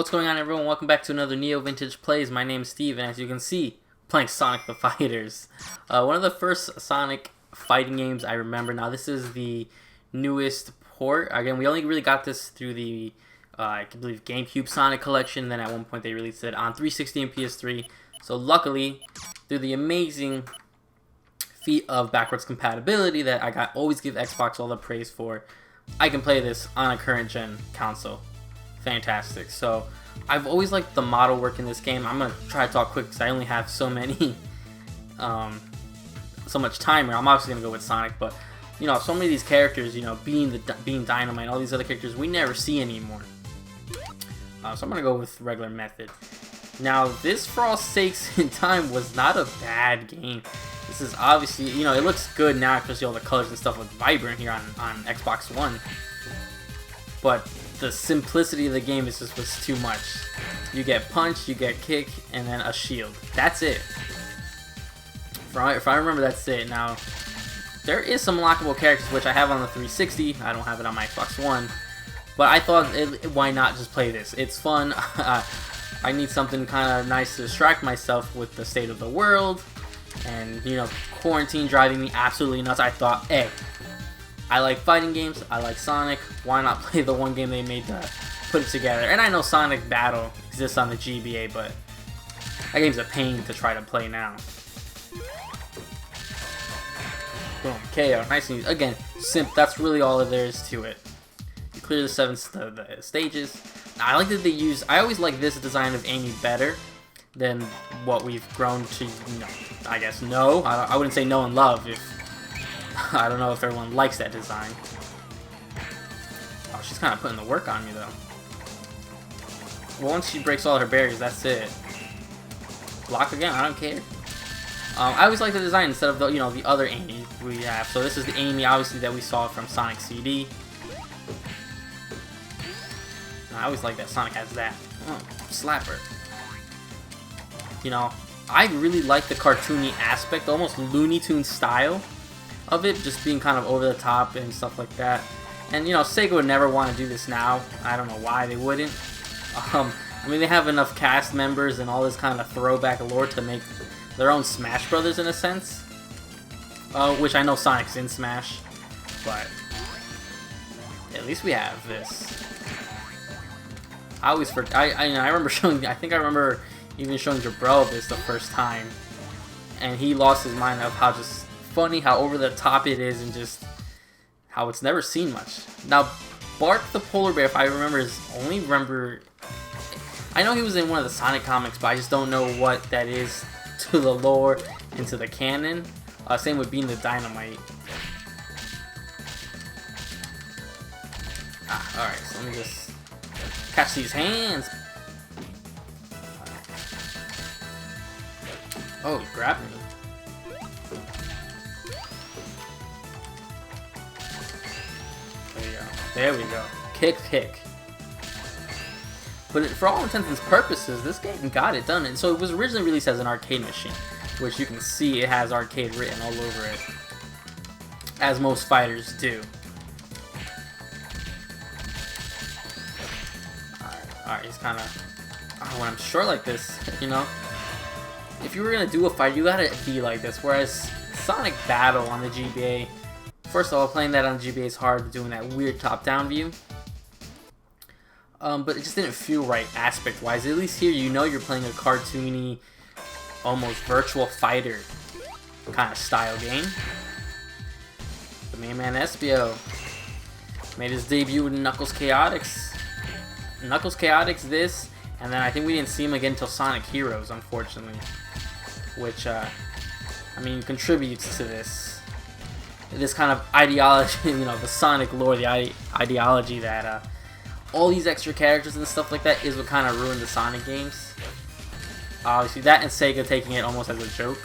What's going on, everyone? Welcome back to another NeoVintage Plays. My name is Steve, and as you can see, playing Sonic the Fighters. One of the first Sonic fighting games I remember. Now, this is the newest port. Again, we only really got this through the, I believe, GameCube Sonic collection. Then at one point they released it on 360 and PS3. So luckily, through the amazing feat of backwards compatibility that I always give Xbox all the praise for, I can play this on a current gen console. Fantastic. So I've always liked the model work in this game. I'm gonna try to talk quick because I only have so many so much time here. I'm obviously gonna go with Sonic, but you know, so many of these characters, you know, being Dynamite, all these other characters we never see anymore. So I'm gonna go with regular method. Now, this, for all sakes in time, was not a bad game. This is obviously, you know, it looks good now, especially all the colors and stuff look vibrant here on Xbox One. But the simplicity of the game was too much. You get punch, you get kick, and then a shield. That's it. If I remember, that's it. Now, there is some lockable characters, which I have on the 360. I don't have it on my Xbox One. But I thought, why not just play this? It's fun. I need something kind of nice to distract myself with the state of the world. And, you know, quarantine driving me absolutely nuts. I thought, hey, I like fighting games, I like Sonic, why not play the one game they made to put it together? And I know Sonic Battle exists on the GBA, but that game's a pain to try to play now. Boom, KO, nice and easy. Again, that's really all there is to it. You clear the the stages. Now, I like that they use, I always like this design of Amy better than what we've grown to, you know, I guess, know. I wouldn't say know and love if, I don't know if everyone likes that design. Oh, she's kind of putting the work on me, though. Well, once she breaks all her barriers, that's it. Block again, I don't care. I always like the design instead of the, you know, the other Amy we have. So this is the Amy, obviously, that we saw from Sonic CD. I always like that Sonic has that. Oh, slapper. You know, I really like the cartoony aspect, almost Looney Tunes style of it, just being kind of over the top and stuff like that. And you know, Sega would never want to do this now. I don't know why they wouldn't. I mean, they have enough cast members and all this kind of throwback lore to make their own Smash Brothers in a sense. Which I know Sonic's in Smash, but at least we have this. I always forget. I remember showing. I think I remember even showing Jabril this the first time, and he lost his mind of how just funny, how over the top it is, and just how it's never seen much. Now, Bark the Polar Bear, if I remember, I know he was in one of the Sonic comics, but I just don't know what that is to the lore and to the canon. Same with Being the Dynamite. Alright, so let me just catch these hands. Oh, he grabbed me. There we go. Kick, kick. But for all intents and purposes, this game got it done. And so it was originally released as an arcade machine, which you can see it has arcade written all over it, as most fighters do. Alright, he's kind of... Oh, when I'm short like this, you know, if you were going to do a fight, you gotta be like this. Whereas Sonic Battle on the GBA, first of all, playing that on the GBA is hard, doing that weird top-down view. But it just didn't feel right aspect-wise. At least here, you know you're playing a cartoony, almost virtual fighter kind of style game. The main man Espio made his debut with Knuckles Chaotix. Knuckles Chaotix this, and then I think we didn't see him again until Sonic Heroes, unfortunately. Which, I mean, contributes to this kind of ideology, you know, the Sonic lore, the ideology that all these extra characters and stuff like that is what kind of ruined the Sonic games. Obviously, that and Sega taking it almost as a joke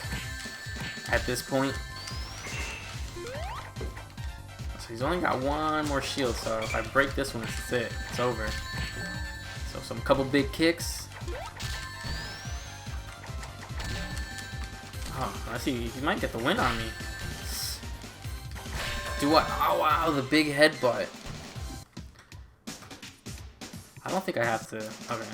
at this point. So he's only got one more shield, so if I break this one, it's it. It's over. So some couple big kicks. Oh, I see. He might get the win on me. Do what? Oh wow, the big headbutt. I don't think I have to. Okay.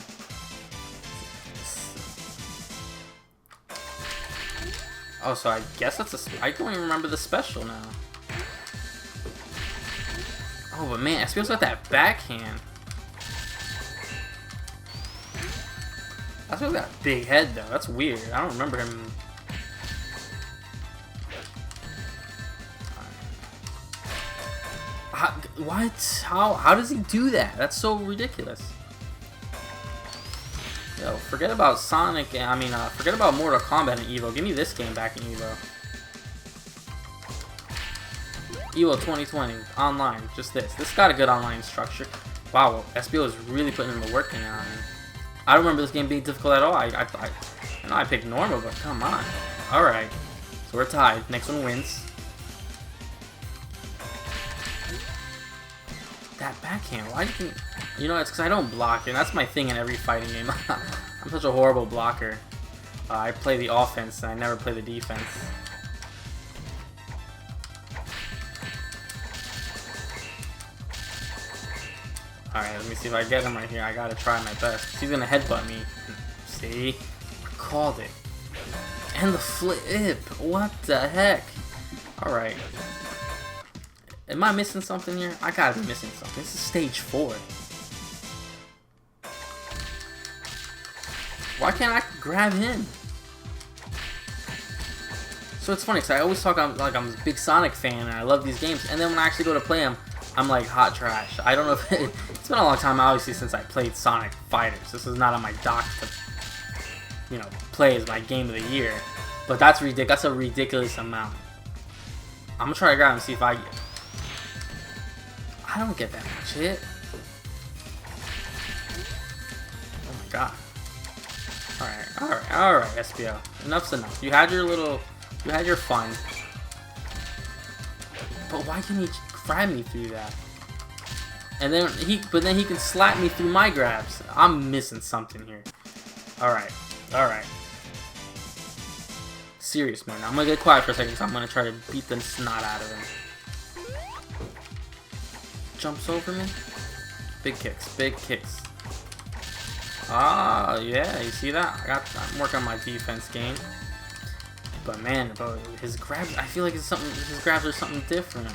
Oh, so I guess that's a... I don't even remember the special now. Oh, but man, Espio's got that backhand. Espio's got a big head, though. That's weird. I don't remember him... What? How does he do that? That's so ridiculous. Yo, forget about Sonic, forget about Mortal Kombat and Evo. Give me this game back in Evo. Evo 2020, online, just this. This got a good online structure. Wow, SBO is really putting in the work in it. I don't remember this game being difficult at all. I know I picked normal, but come on. Alright, so we're tied. Next one wins. That backhand, why do you know, it's because I don't block, and that's my thing in every fighting game. I'm such a horrible blocker. I play the offense, and I never play the defense. Alright, let me see if I get him right here. I gotta try my best. He's gonna headbutt me. See? I called it. And the flip! What the heck? Alright. Am I missing something here? I gotta be missing something. This is stage 4. Why can't I grab him? So it's funny, because I always talk like I'm a big Sonic fan and I love these games, and then when I actually go to play them, I'm like hot trash. I don't know if it's been a long time, obviously, since I played Sonic Fighters. This is not on my dock to, you know, play as my game of the year. But that's ridiculous. That's a ridiculous amount. I'm gonna try to grab him and see if I don't get that much hit. Oh my god. Alright, SPO. Enough's enough. You had your fun. But why can he grab me through that? And then he can slap me through my grabs. I'm missing something here. Alright. Serious mode. Now I'm gonna get quiet for a second, so I'm gonna try to beat the snot out of him. Jumps over me. Big kicks. Ah, yeah, you see that? I'm working on my defense game. But man, his grabs, I feel like his grabs are something different.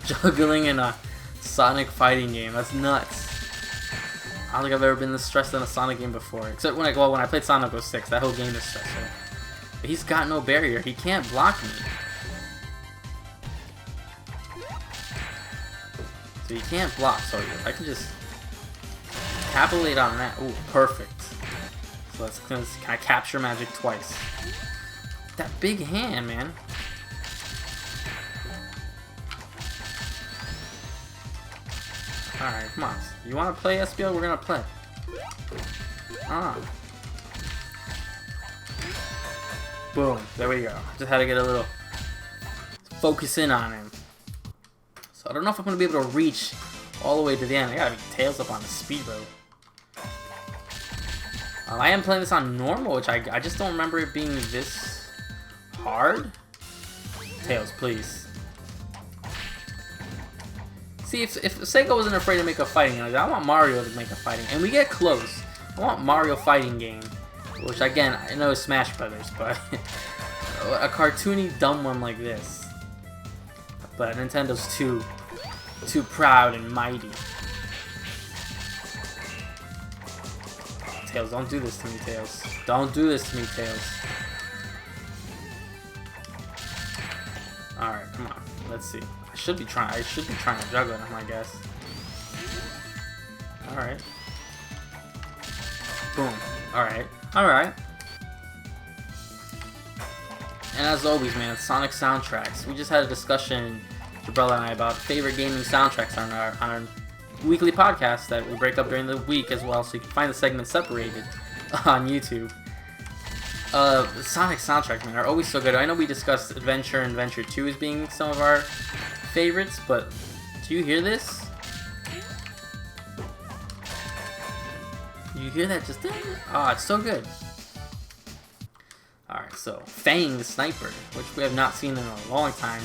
Juggling in a Sonic fighting game. That's nuts. I don't think I've ever been this stressed in a Sonic game before. Except when I played Sonic 06, that whole game is stressful. But he's got no barrier. He can't block me. So he can't block. So I can just capitulate on that. Ooh, perfect. So let's kind of capture magic twice. That big hand, man. Alright, come on. You want to play SBL? We're going to play. Boom. There we go. Just had to get a little focus in on him. So I don't know if I'm going to be able to reach all the way to the end. I got to be tails up on the speed road. I am playing this on normal, which I just don't remember it being this hard. Tails, please. See, if Sega wasn't afraid to make a fighting game, I want Mario to make a fighting, and we get close. I want Mario fighting game, which again I know is Smash Brothers, but a cartoony dumb one like this. But Nintendo's too proud and mighty. Oh, Tails, don't do this to me, Tails. Don't do this to me, Tails. All right, come on. Let's see. I should be trying to juggle him, I guess. Alright. Boom. Alright. And as always, man, Sonic soundtracks. We just had a discussion, Jabrella and I, about favorite gaming soundtracks on our weekly podcast that we break up during the week as well, so you can find the segments separated on YouTube. Sonic soundtracks, man, are always so good. I know we discussed Adventure and Adventure 2 as being some of our favorites, but do you hear this? You hear that? Just it's so good. All Alright, so Fang the Sniper, which we have not seen in a long time.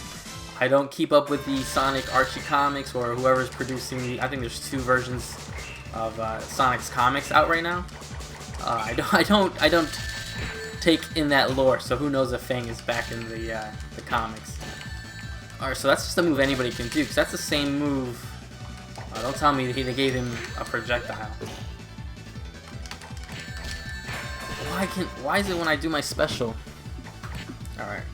I don't keep up with the Sonic Archie comics or whoever's producing the. I think there's 2 versions of Sonic's comics out right now. I don't take in that lore, so who knows if Fang is back in the comics. Alright, so that's just a move anybody can do, because that's the same move. Don't tell me they gave him a projectile. Why is it when I do my special? Alright.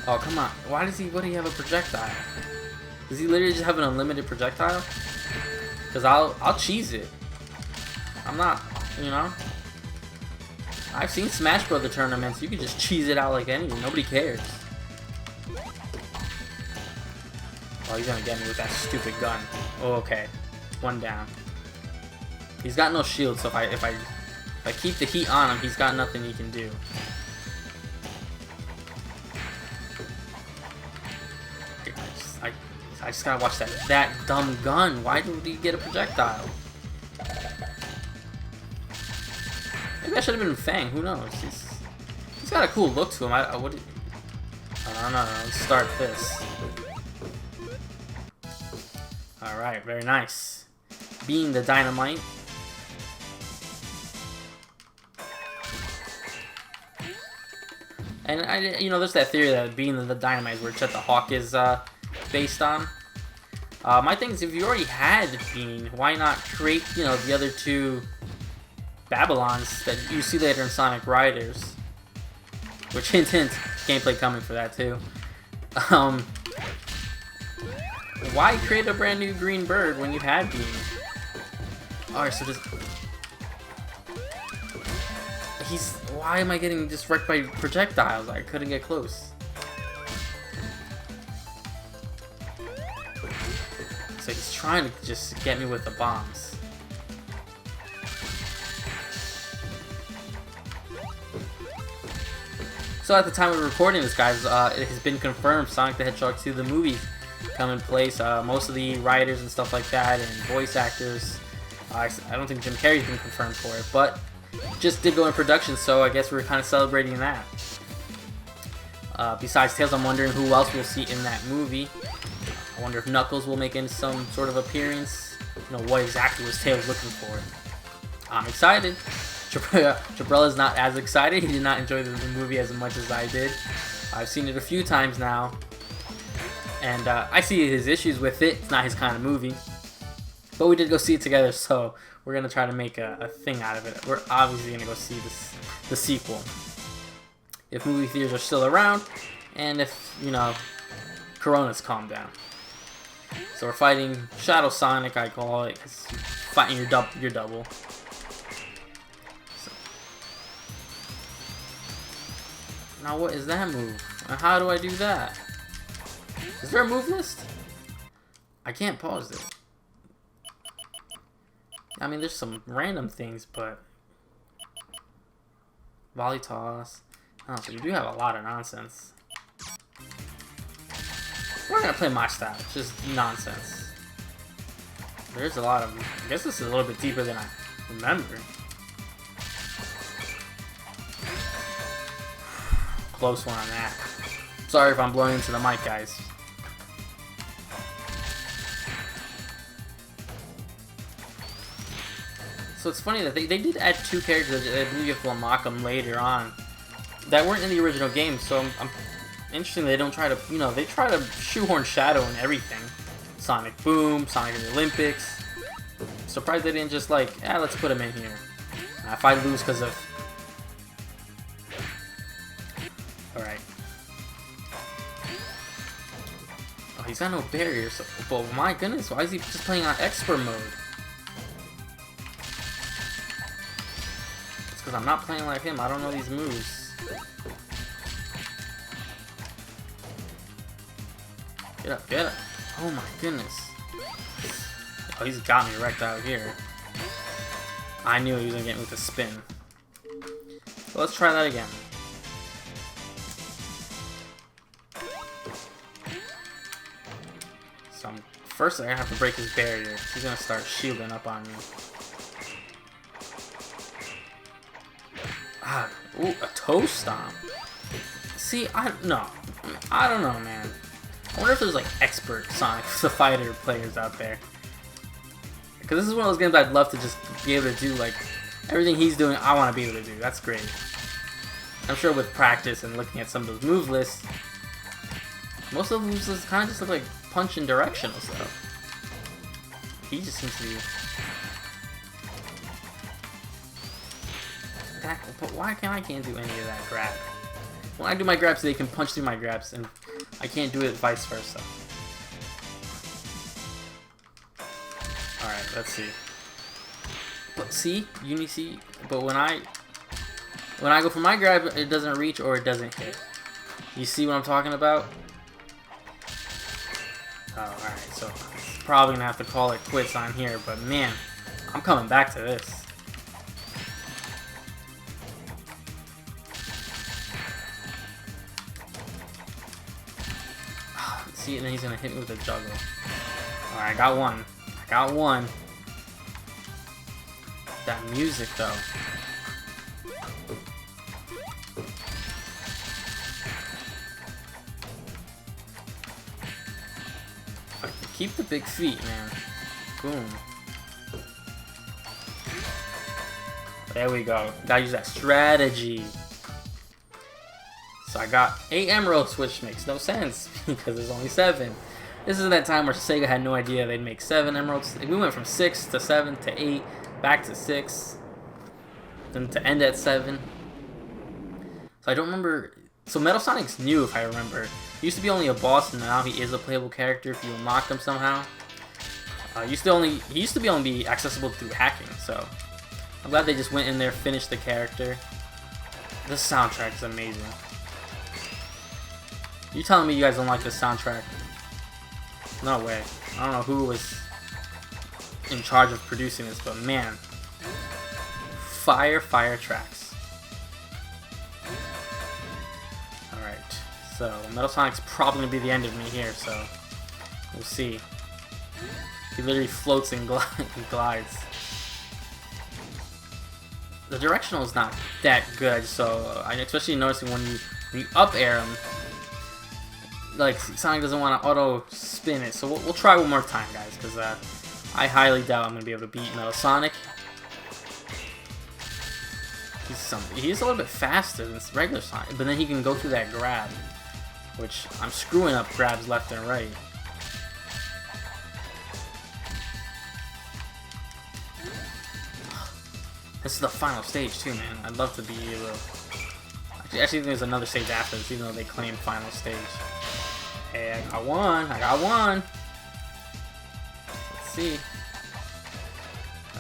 Oh, come on. What do you have a projectile? Does he literally just have an unlimited projectile? Because I'll cheese it. I'm not, you know. I've seen Smash Brother tournaments. You can just cheese it out like anything. Nobody cares. Oh, he's gonna get me with that stupid gun. Oh, okay. 1 down. He's got no shield, so if I keep the heat on him, he's got nothing he can do. I just gotta watch that dumb gun. Why did he get a projectile? Maybe I should have been Fang. Who knows? He's got a cool look to him. I don't know. Let's start this. Alright, very nice. Being the dynamite. And there's that theory that being the dynamite is where Chet the Hawk is based on. My thing is, if you already had Bean, why not create, the other 2 Babylons that you see later in Sonic Riders? Which, hint, hint, gameplay coming for that too. Why create a brand new green bird when you had Bean? Alright, so just... Why am I getting just wrecked by projectiles? I couldn't get close. So he's trying to just get me with the bombs. So at the time of recording this, guys, it has been confirmed Sonic the Hedgehog 2, the movie, come in place. Most of the writers and stuff like that, and voice actors. I don't think Jim Carrey's been confirmed for it, but just did go in production, so I guess we're kind of celebrating that. Besides Tails, I'm wondering who else we'll see in that movie. I wonder if Knuckles will make some sort of appearance. What exactly was Tails looking for? I'm excited. Jabrella's not as excited. He did not enjoy the movie as much as I did. I've seen it a few times now, and I see his issues with it. It's not his kind of movie. But we did go see it together, so we're going to try to make a thing out of it. We're obviously going to go see the sequel. If movie theaters are still around, and if, Corona's calmed down. So we're fighting Shadow Sonic, I call it, because fighting your double. So. Now what is that move? How do I do that? Is there a move list? I can't pause it. I mean, there's some random things, but... Volley toss. Oh, so you do have a lot of nonsense. We're gonna play my style. It's just nonsense. There's a lot of... I guess this is a little bit deeper than I remember. Close one on that. Sorry if I'm blowing into the mic, guys. So it's funny that they did add 2 characters that I believe you have to unlock them later on that weren't in the original game. So I'm interesting they don't try to, they try to shoehorn Shadow in everything. Sonic Boom, Sonic in the Olympics. Surprised they didn't just let's put him in here. If I lose because of... Alright. Oh, he's got no barriers. But my goodness, why is he just playing on expert mode? I'm not playing like him. I don't know these moves. Get up, get up. Oh my goodness. Oh, he's got me wrecked out here. I knew he was gonna get me with a spin. So let's try that again. So first I have to break his barrier. He's gonna start shielding up on me. God. Ooh, a toe stomp. See, I don't know, man. I wonder if there's like expert Sonic the Fighter players out there. Because this is one of those games I'd love to just be able to do, like, everything he's doing, I want to be able to do. That's great. I'm sure with practice and looking at some of those move lists, most of the moves lists kind of just look like punch and directional stuff. He just seems to be... But why can't do any of that grab? When I do my grabs, they can punch through my grabs, and I can't do it vice versa. Alright, let's see. But see, but when I go for my grab, it doesn't reach or it doesn't hit. You see what I'm talking about? Oh, alright, so probably gonna have to call it quits on here, but man, I'm coming back to this. See, and then he's gonna hit me with a juggle. Alright, I got one. That music, though. Keep the big feet, man. Boom. There we go. Gotta use that strategy. So I got 8 emeralds, which makes no sense because there's only 7. This is that time where Sega had no idea they'd make 7 emeralds. We went from 6 to 7 to 8, back to 6, then to end at 7. So I don't remember. So Metal Sonic's new, if I remember. He used to be only a boss, and now he is a playable character if you unlock him somehow. He used to be only accessible through hacking. So I'm glad they just went in there, finished the character. This soundtrack is amazing. You telling me you guys don't like this soundtrack? No way. I don't know who was in charge of producing this, but man, fire tracks. Alright, so Metal Sonic's probably gonna be the end of me here, so we'll see. He literally floats and glides. The directional is not that good, so I especially noticing when you up air him, like Sonic doesn't want to auto spin it. So we'll try one more time, guys, because I highly doubt I'm gonna be able to beat Metal Sonic. He's a little bit faster than regular Sonic, but then he can go through that grab, which I'm screwing up grabs left and right. This is the final stage too, man. I'd love to be able to... Actually, there's another stage after this, even though they claim final stage. Hey, I got one! Let's see.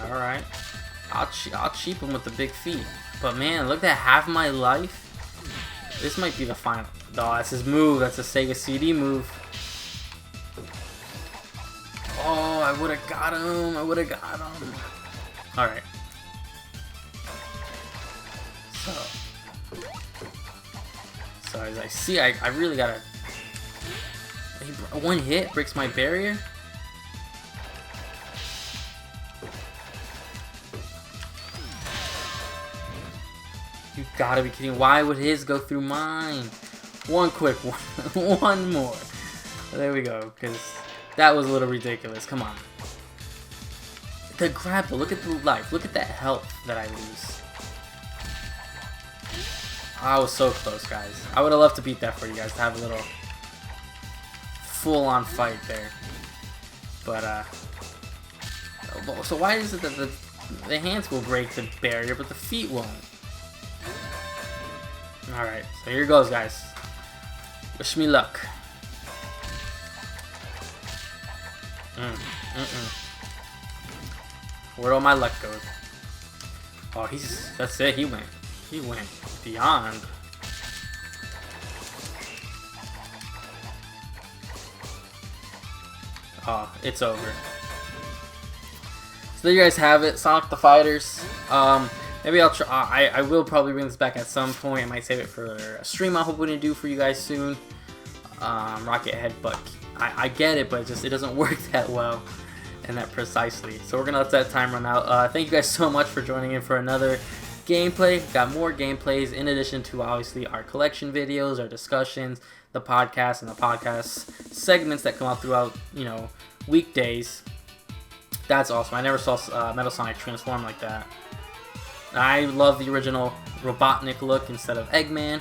Alright. I'll cheap him with the big feet. But man, look at half my life. This might be the final... Oh, that's his move. That's a Sega CD move. Oh, I would've got him. Alright. So as I see, I really gotta... One hit breaks my barrier? You gotta be kidding. Why would his go through mine? One quick one. One more. There we go, because that was a little ridiculous. Come on. The grapple, look at the life. Look at that health that I lose. I was so close, guys. I would have loved to beat that for you guys, to have a little full-on fight there. But, so why is it that the hands will break the barrier, but the feet won't? Alright, so here goes, guys. Wish me luck. Where'd all my luck go? Oh, that's it, he went beyond. Oh, it's over. So there you guys have it, Sonic the Fighters. Maybe I'll try. I will probably bring this back at some point. I might save it for a stream I'm hoping to do for you guys soon. Rocket Headbutt. I get it, but it doesn't work that well and that precisely. So we're gonna let that time run out. Thank you guys so much for joining in for another gameplay. We've got more gameplays in addition to obviously our collection videos, our discussions, the podcast, and the podcast segments that come out throughout, you know, weekdays. That's awesome. I never saw Metal Sonic transform like that. I love the original Robotnik look instead of Eggman,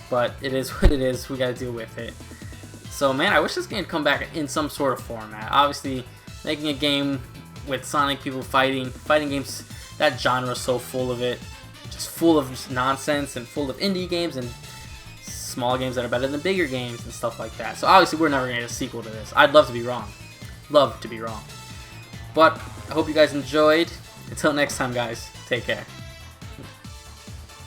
but it is what it is. We gotta deal with it. So man, I wish this game would come back in some sort of format. Obviously, making a game with Sonic, people fighting games, that genre is so full of it. Just full of nonsense and full of indie games and small games that are better than bigger games and stuff like that. So obviously we're never gonna get a sequel to this. I'd love to be wrong. Love to be wrong. But I hope you guys enjoyed. Until next time, guys, take care.